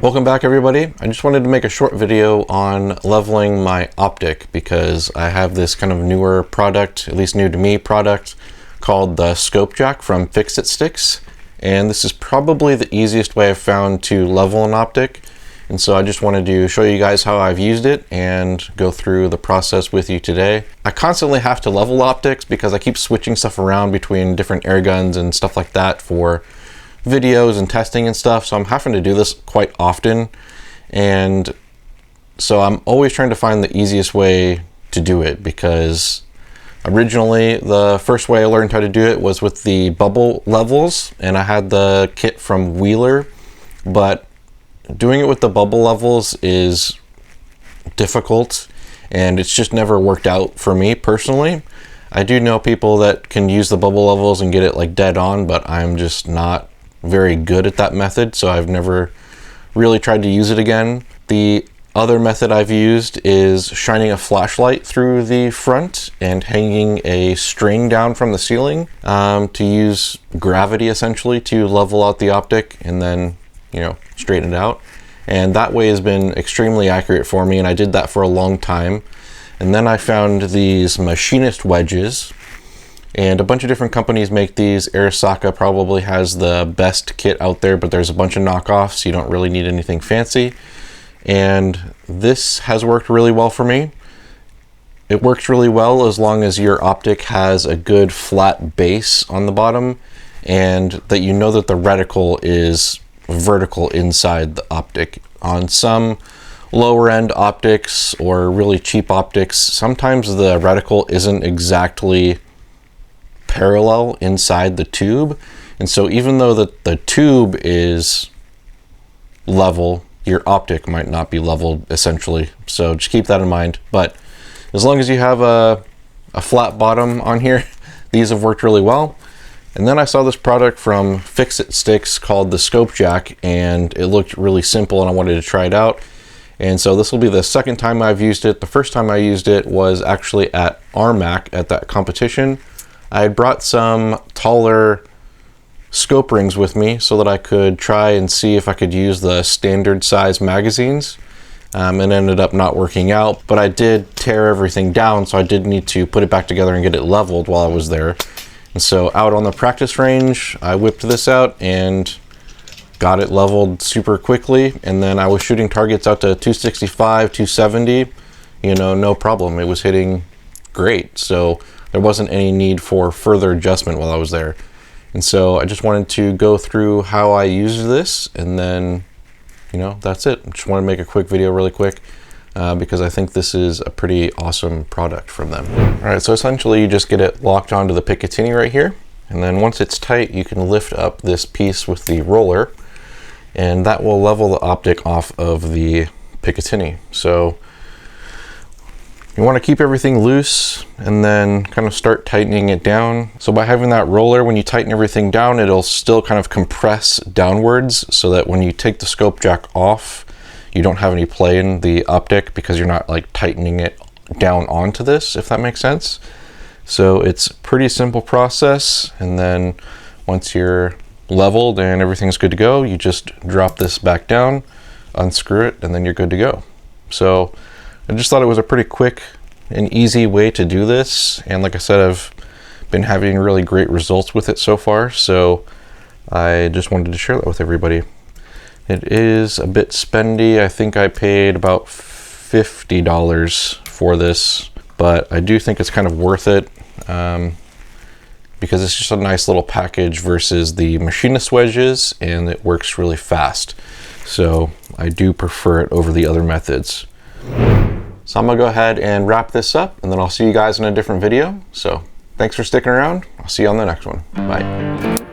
Welcome back, everybody. I just wanted to make a short video on leveling my optic because I have this kind of newer product, at least new to me product, called the scope jack from Fix It Sticks. And this is probably the easiest way I've found to level an optic. And so I just wanted to show you guys how I've used it and go through the process with you today. I constantly have to level optics because I keep switching stuff around between different air guns and stuff like that for videos and testing and stuff. So I'm having to do this quite often. And so I'm always trying to find the easiest way to do it because originally the first way I learned how to do it was with the bubble levels, and I had the kit from Wheeler, but doing it with the bubble levels is difficult and it's just never worked out for me personally. I do know people that can use the bubble levels and get it like dead on, but I'm just not very good at that method, so I've never really tried to use it again. The other method I've used is shining a flashlight through the front and hanging a string down from the ceiling to use gravity essentially to level out the optic and then, you know, straighten it out. And that way has been extremely accurate for me, and I did that for a long time. And then I found these machinist wedges, and a bunch of different companies make these. Arisaka probably has the best kit out there, but there's a bunch of knockoffs. You don't really need anything fancy. And this has worked really well for me. It works really well as long as your optic has a good flat base on the bottom and that you know that the reticle is vertical inside the optic. On some lower end optics or really cheap optics, sometimes the reticle isn't exactly parallel inside the tube, and so even though the tube is level, your optic might not be leveled essentially. So just keep that in mind. But as long as you have a flat bottom on here, these have worked really well. And then I saw this product from Fix It Sticks called the Scope Jack, and it looked really simple and I wanted to try it out. And so this will be the second time I've used it. The first time I used it was actually at RMAC at that competition. I had brought some taller scope rings with me so that I could try and see if I could use the standard size magazines. It ended up not working out, but I did tear everything down, so I did need to put it back together and get it leveled while I was there. And so out on the practice range, I whipped this out and got it leveled super quickly. And then I was shooting targets out to 265, 270, you know, no problem. It was hitting great. So there wasn't any need for further adjustment while I was there. And so I just wanted to go through how I use this, and then, you know, that's it. I just want to make a quick video really quick because I think this is a pretty awesome product from them. All right, so essentially you just get it locked onto the Picatinny right here. And then once it's tight, you can lift up this piece with the roller, and that will level the optic off of the Picatinny. So you want to keep everything loose and then kind of start tightening it down. So by having that roller, when you tighten everything down, it'll still kind of compress downwards so that when you take the scope jack off, you don't have any play in the optic because you're not like tightening it down onto this, if that makes sense. So it's a pretty simple process. And then once you're leveled and everything's good to go, you just drop this back down, unscrew it, and then you're good to go. So I just thought it was a pretty quick and easy way to do this. And like I said, I've been having really great results with it so far. So I just wanted to share that with everybody. It is a bit spendy. I think I paid about $50 for this, but I do think it's kind of worth it because it's just a nice little package versus the machinist wedges, and it works really fast. So I do prefer it over the other methods. So I'm gonna go ahead and wrap this up, and then I'll see you guys in a different video. So thanks for sticking around. I'll see you on the next one. Bye.